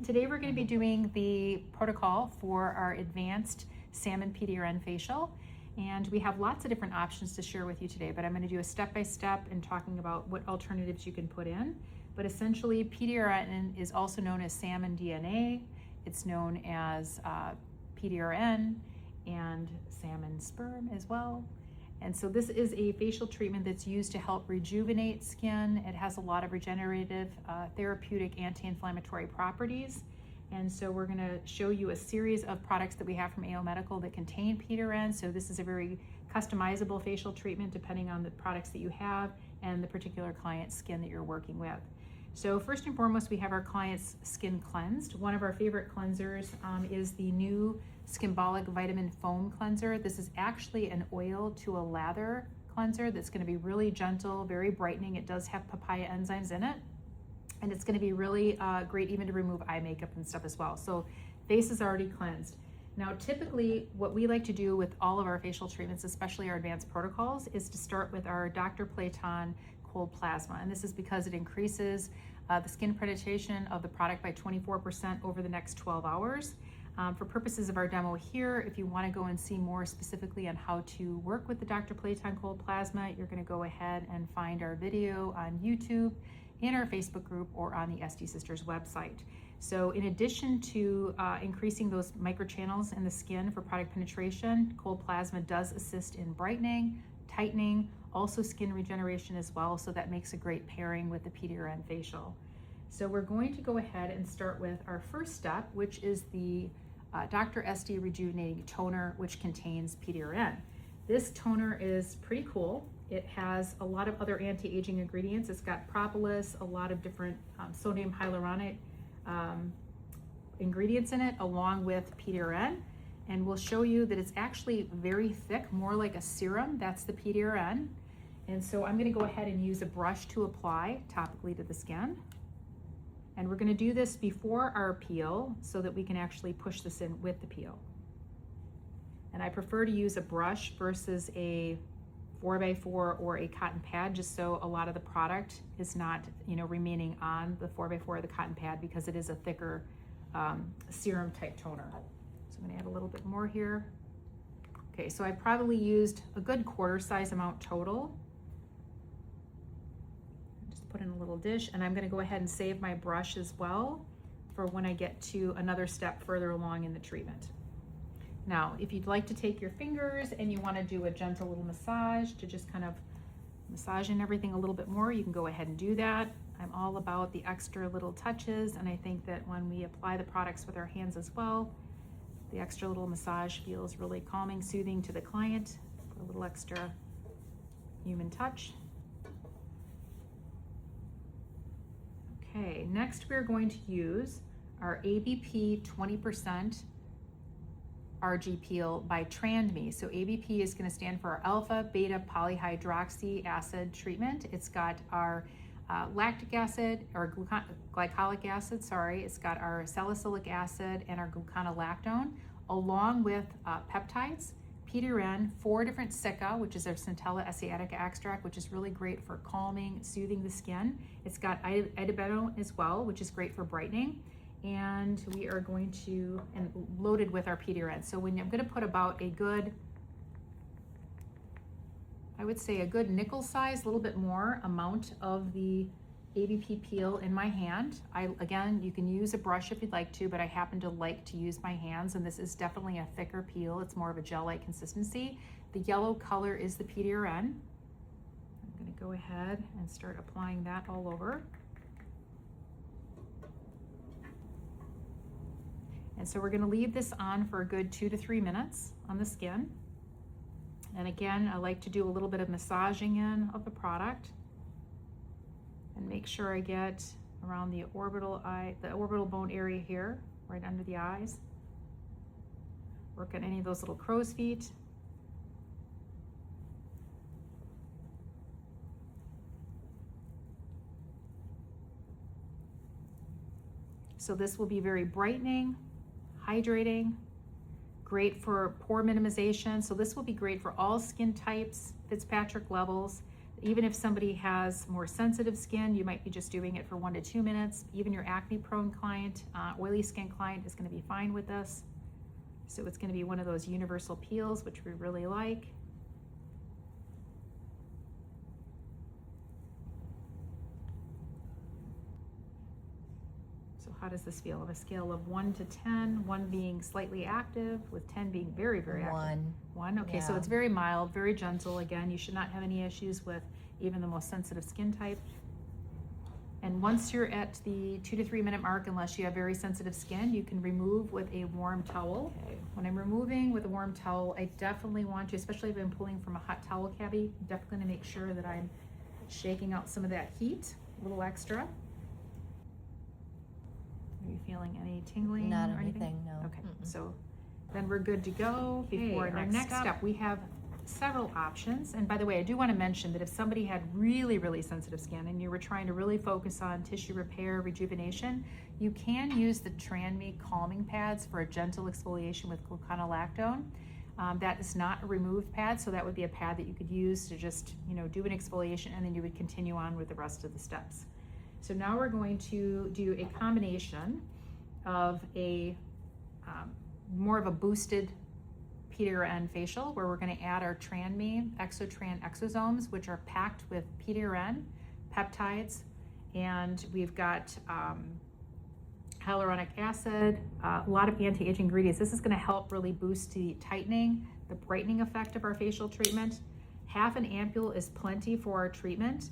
Today we're going to be doing the protocol for our advanced Salmon PDRN facial, and we have lots of different options to share with you today, but I'm going to do a step-by-step in talking about what alternatives you can put in. But essentially, PDRN is also known as salmon DNA. It's known as PDRN and salmon sperm as well. And so this is a facial treatment that's used to help rejuvenate skin. It has a lot of regenerative, therapeutic, anti-inflammatory properties. And so we're going to show you a series of products that we have from AO Medical that contain PDRN. So this is a very customizable facial treatment depending on the products that you have and the particular client's skin that you're working with. So first and foremost, we have our client's skin cleansed. One of our favorite cleansers is the new Skimbolic Vitamin Foam Cleanser. This is actually an oil to a lather cleanser that's going to be really gentle, very brightening. It does have papaya enzymes in it, and it's going to be really great even to remove eye makeup and stuff as well. So face is already cleansed. Now, typically what we like to do with all of our facial treatments, especially our advanced protocols, is to start with our Dr. Platon cold plasma. And this is because it increases the skin penetration of the product by 24% over the next 12 hours. For purposes of our demo here, if you want to go and see more specifically on how to work with the Dr. Platon cold plasma, you're going to go ahead and find our video on YouTube, in our Facebook group, or on the Esti Sisters website. So in addition to increasing those microchannels in the skin for product penetration, cold plasma does assist in brightening, tightening, also skin regeneration as well. So that makes a great pairing with the PDRN facial. So we're going to go ahead and start with our first step, which is the Dr. Esti Rejuvenating Toner, which contains PDRN. This toner is pretty cool. It has a lot of other anti-aging ingredients. It's got propolis, a lot of different sodium hyaluronic ingredients in it, along with PDRN. And we'll show you that it's actually very thick, more like a serum. That's the PDRN. And so I'm going to go ahead and use a brush to apply topically to the skin. And we're going to do this before our peel so that we can actually push this in with the peel. And I prefer to use a brush versus a 4x4 or a cotton pad, just so a lot of the product is not, remaining on the 4x4 or the cotton pad, because it is a thicker serum type toner. So I'm going to add a little bit more here. Okay, so I probably used a good quarter size amount total. Put in a little dish, and I'm going to go ahead and save my brush as well for when I get to another step further along in the treatment. Now, if you'd like to take your fingers and you want to do a gentle little massage to just kind of massage in everything a little bit more, you can go ahead and do that. I'm all about the extra little touches, and I think that when we apply the products with our hands as well, the extra little massage feels really calming, soothing to the client. Put a little extra human touch. Okay, next we're going to use our ABP 20% RG Peel by Trandme. So ABP is going to stand for our alpha beta polyhydroxy acid treatment. It's got our lactic acid, or glycolic acid, sorry. It's got our salicylic acid and our gluconolactone, along with peptides, PDRN, 4 different sicca, which is our Centella asiatica extract, which is really great for calming, soothing the skin. It's got idobetone as well, which is great for brightening. And we are going to, and loaded with our PDRN. So I'm going to put about a good, I would say a good nickel size, a little bit more amount of the ABP peel in my hand. Again, you can use a brush if you'd like to, but I happen to like to use my hands, and this is definitely a thicker peel. It's more of a gel-like consistency. The yellow color is the PDRN. I'm going to go ahead and start applying that all over. And so we're going to leave this on for a good 2 to 3 minutes on the skin. And again, I like to do a little bit of massaging in of the product, and make sure I get around the orbital bone area here, right under the eyes. Work on any of those little crow's feet. So this will be very brightening, hydrating, great for pore minimization. So this will be great for all skin types, Fitzpatrick levels. Even if somebody has more sensitive skin, you might be just doing it for 1 to 2 minutes. Even your acne prone client, oily skin client is going to be fine with this. So it's going to be one of those universal peels, which we really like. So how does this feel on a scale of 1 to 10, 1 being slightly active, with 10 being very, very active? 1. Okay, so it's very mild, very gentle. Again, you should not have any issues with even the most sensitive skin type. And once you're at the 2 to 3 minute mark, unless you have very sensitive skin, you can remove with a warm towel. Okay. When I'm removing with a warm towel, I definitely want to, especially if I'm pulling from a hot towel cabbie, definitely to make sure that I'm shaking out some of that heat, a little extra. Are you feeling any tingling? Not or anything? No. Okay, so then we're good to go. Before our next step, we have several options. And by the way, I do want to mention that if somebody had really, really sensitive skin and you were trying to really focus on tissue repair, rejuvenation, you can use the Tranme calming pads for a gentle exfoliation with gluconolactone. That is not a removed pad, so that would be a pad that you could use to just, do an exfoliation, and then you would continue on with the rest of the steps. So now we're going to do a combination of a more of a boosted PDRN facial, where we're going to add our Tranme Exotran exosomes, which are packed with PDRN peptides, and we've got hyaluronic acid, a lot of anti-aging ingredients. This is going to help really boost the tightening, the brightening effect of our facial treatment. Half an ampule is plenty for our treatment.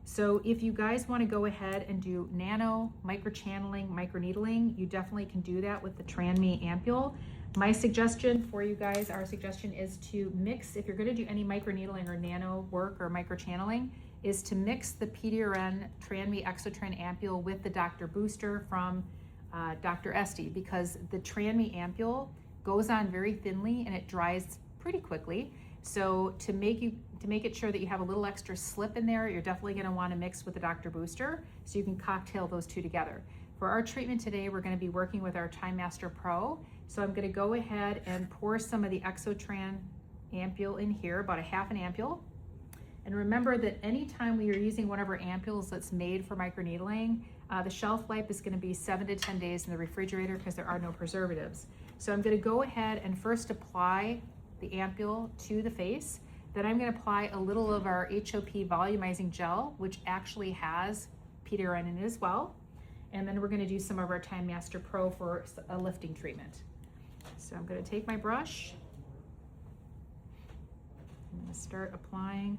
So if you guys want to go ahead and do nano, microchanneling, microneedling, you definitely can do that with the Tranme ampule. My suggestion for you guys, our suggestion is to mix, if you're going to do any microneedling or nano work or microchanneling, is to mix the PDRN Tranme Exotran ampule with the Dr. Booster from Dr. Esti, because the Tranme ampule goes on very thinly and it dries pretty quickly. So to make it sure that you have a little extra slip in there, you're definitely going to want to mix with the Dr. Booster so you can cocktail those two together. For our treatment today, we're going to be working with our Time Master Pro. So I'm going to go ahead and pour some of the Exotran ampule in here, about a half an ampule. And remember that anytime we are using one of our ampules that's made for microneedling, the shelf life is going to be 7 to 10 days in the refrigerator because there are no preservatives. So I'm going to go ahead and first apply the ampule to the face. Then I'm going to apply a little of our HOP volumizing gel, which actually has PDRN in it as well. And then we're going to do some of our Time Master Pro for a lifting treatment. So I'm going to take my brush. I'm going to start applying.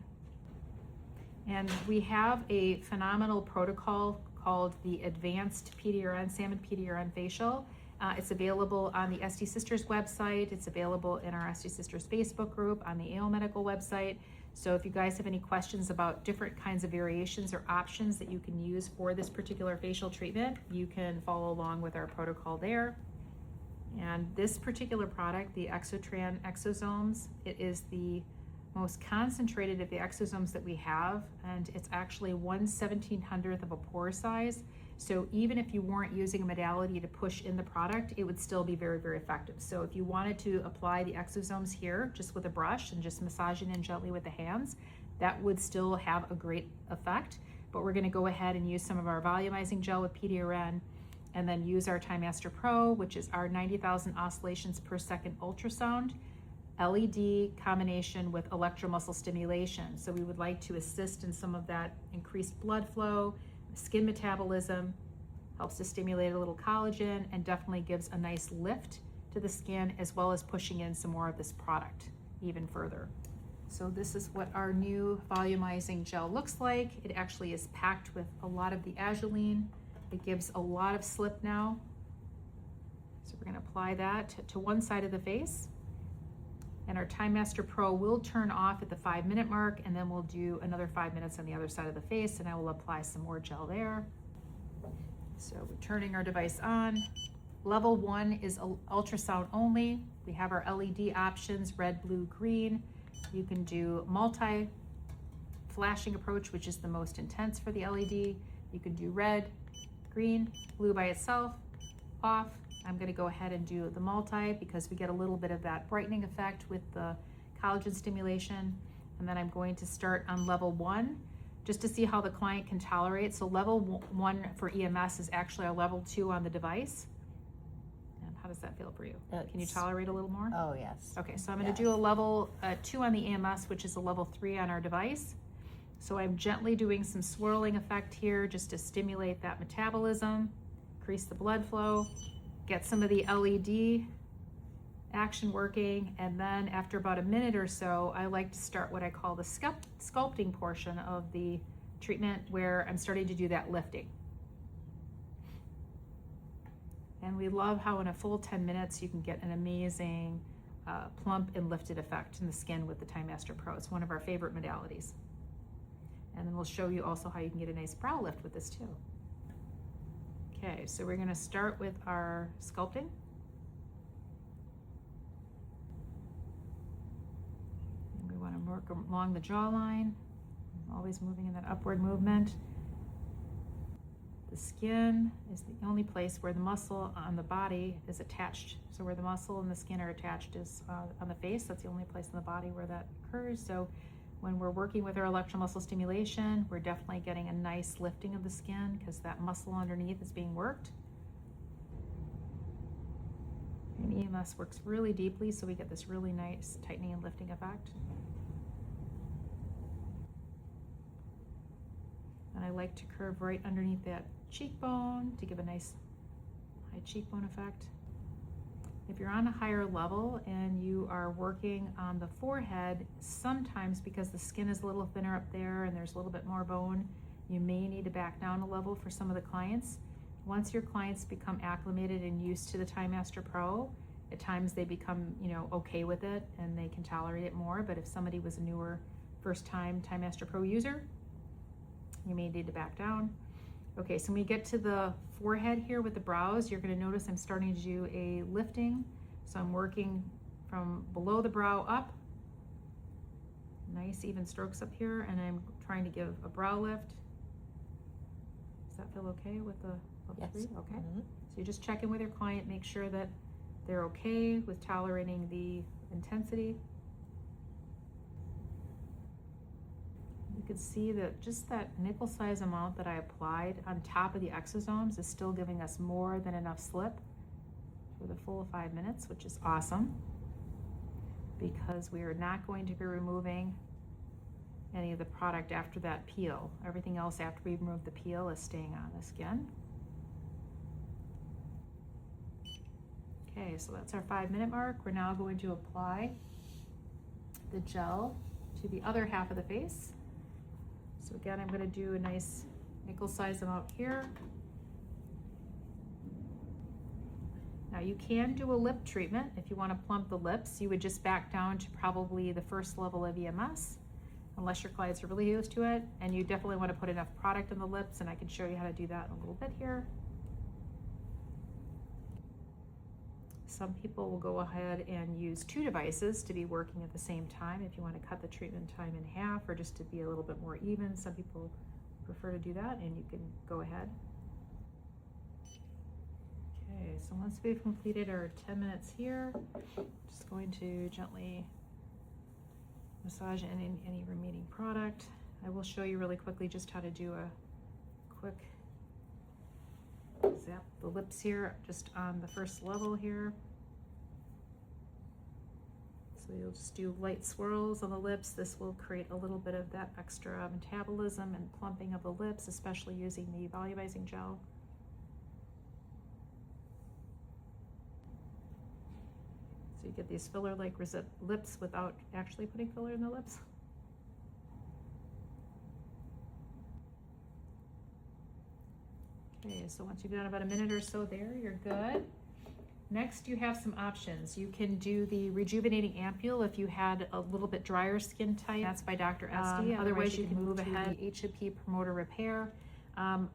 And we have a phenomenal protocol called the Advanced PDRN, Salmon PDRN Facial. It's available on the Esti Sisters website. It's available in our Esti Sisters Facebook group, on the AO Medical website. So if you guys have any questions about different kinds of variations or options that you can use for this particular facial treatment, you can follow along with our protocol there. And this particular product, the Exotran exosomes, it is the most concentrated of the exosomes that we have, and it's actually 1/1700th of a pore size. So even if you weren't using a modality to push in the product, it would still be very, very effective. So if you wanted to apply the exosomes here just with a brush and just massage it in gently with the hands, that would still have a great effect. But we're going to go ahead and use some of our volumizing gel with PDRN, and then use our Time Master Pro, which is our 90,000 oscillations per second ultrasound LED combination with electromuscle stimulation. So we would like to assist in some of that increased blood flow, skin metabolism, helps to stimulate a little collagen, and definitely gives a nice lift to the skin, as well as pushing in some more of this product even further. So this is what our new volumizing gel looks like. It actually is packed with a lot of the azulene. It gives a lot of slip now. So we're going to apply that to one side of the face. And our Time Master Pro will turn off at the 5-minute mark, and then we'll do another 5 minutes on the other side of the face, and I will apply some more gel there. So we're turning our device on. Level 1 is ultrasound only. We have our LED options, red, blue, green. You can do multi-flashing approach, which is the most intense for the LED. You can do red, green, blue by itself, off. I'm going to go ahead and do the multi because we get a little bit of that brightening effect with the collagen stimulation. and then I'm going to start on level 1 just to see how the client can tolerate. So level 1 for EMS is actually a level 2 on the device. And how does that feel for you? Can you tolerate a little more? Oh, yes. Okay, so I'm going to do a level 2 on the EMS, which is a level 3 on our device. So I'm gently doing some swirling effect here just to stimulate that metabolism, increase the blood flow, get some of the LED action working, and then after about a minute or so, I like to start what I call the sculpting portion of the treatment, where I'm starting to do that lifting. And we love how in a full 10 minutes you can get an amazing plump and lifted effect in the skin with the TimeMaster Pro. It's one of our favorite modalities. And then we'll show you also how you can get a nice brow lift with this too. Okay, so we're going to start with our sculpting. And we want to work along the jawline, always moving in that upward movement. The skin is the only place where the muscle on the body is attached. So where the muscle and the skin are attached is on the face. That's the only place in the body where that occurs. So when we're working with our electromuscle stimulation, we're definitely getting a nice lifting of the skin because that muscle underneath is being worked. And EMS works really deeply, so we get this really nice tightening and lifting effect. And I like to curve right underneath that cheekbone to give a nice high cheekbone effect. If you're on a higher level and you are working on the forehead, sometimes because the skin is a little thinner up there and there's a little bit more bone, you may need to back down a level for some of the clients. Once your clients become acclimated and used to the TimeMaster Pro, at times they become, okay with it and they can tolerate it more. But if somebody was a newer first-time TimeMaster Pro user, you may need to back down. Okay, so when we get to the forehead here with the brows, you're going to notice I'm starting to do a lifting. So I'm working from below the brow up. Nice even strokes up here, and I'm trying to give a brow lift. Does that feel okay with the level 3? Okay. Mm-hmm. So you just check in with your client, make sure that they're okay with tolerating the intensity. You can see that just that nickel size amount that I applied on top of the exosomes is still giving us more than enough slip for the full 5 minutes, which is awesome, because we are not going to be removing any of the product after that peel. Everything else after we remove the peel is staying on the skin. Okay, so that's our 5-minute mark. We're now going to apply the gel to the other half of the face. So again, I'm going to do a nice nickel size amount here. Now you can do a lip treatment if you want to plump the lips. You would just back down to probably the first level of EMS, unless your clients are really used to it. And you definitely want to put enough product on the lips, and I can show you how to do that in a little bit here. Some people will go ahead and use 2 devices to be working at the same time if you want to cut the treatment time in half or just to be a little bit more even. Some people prefer to do that, and you can go ahead. Okay, so once we've completed our 10 minutes here, just going to gently massage in any remaining product. I will show you really quickly just how to do a quick zap the lips here, just on the first level here. So you'll just do light swirls on the lips. This will create a little bit of that extra metabolism and plumping of the lips, especially using the volumizing gel. So you get these filler-like lips without actually putting filler in the lips. Okay, so once you've done about a minute or so there, you're good. Next, you have some options. You can do the rejuvenating ampule if you had a little bit drier skin type. That's by Dr. Esti. Otherwise, you can move ahead to the HAP Promoter Repair.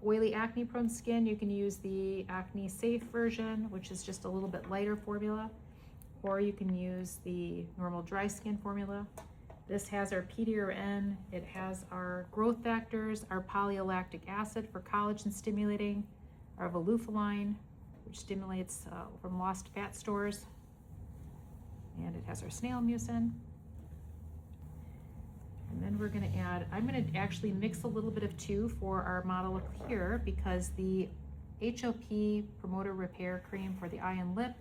Oily acne prone skin, you can use the Acne Safe version, which is just a little bit lighter formula, or you can use the normal dry skin formula. This has our PDRN, it has our growth factors, our polylactic acid for collagen stimulating, our volufiline, which stimulates from lost fat stores, and it has our snail mucin. And then we're gonna add, I'm gonna actually mix a little bit of two for our model here, because the HOP Promoter Repair Cream for the eye and lip,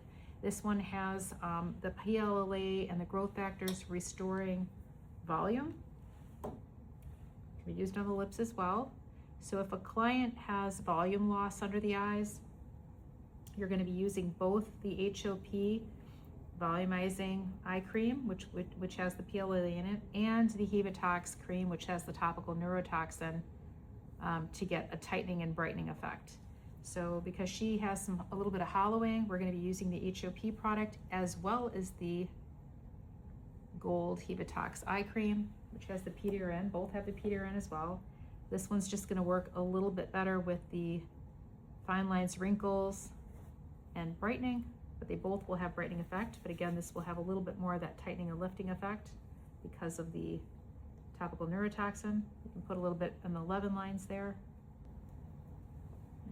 this one has the PLLA and the growth factors restoring volume. Can be used on the lips as well. So if a client has volume loss under the eyes, you're going to be using both the HOP volumizing eye cream, which has the PLLA in it, and the Hevatox cream, which has the topical neurotoxin, to get a tightening and brightening effect. So because she has a little bit of hollowing, we're going to be using the HOP product as well as the Gold Hevatox eye cream, which has the PDRN. Both have the PDRN as well. This one's just going to work a little bit better with the fine lines, wrinkles, and brightening, but they both will have brightening effect. But again, this will have a little bit more of that tightening and lifting effect because of the topical neurotoxin. You can put a little bit on the 11 lines there.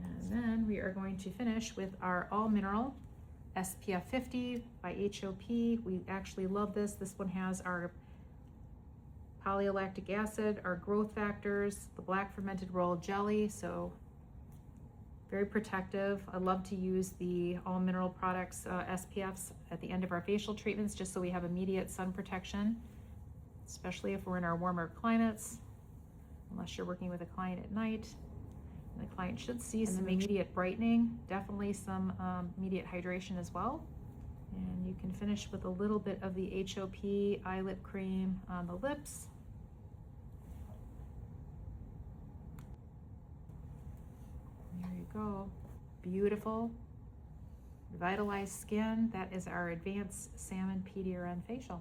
And then we are going to finish with our all mineral SPF 50 by HOP. We actually love this. This one has our polylactic acid, our growth factors, the black fermented royal jelly, so very protective. I love to use the all mineral products SPFs at the end of our facial treatments, just so we have immediate sun protection, especially if we're in our warmer climates, unless you're working with a client at night. And the client should see some immediate brightening, definitely some immediate hydration as well. And you can finish with a little bit of the HOP eye lip cream on the lips. There you go. Beautiful, revitalized skin. That is our Advanced Salmon PDRN Facial.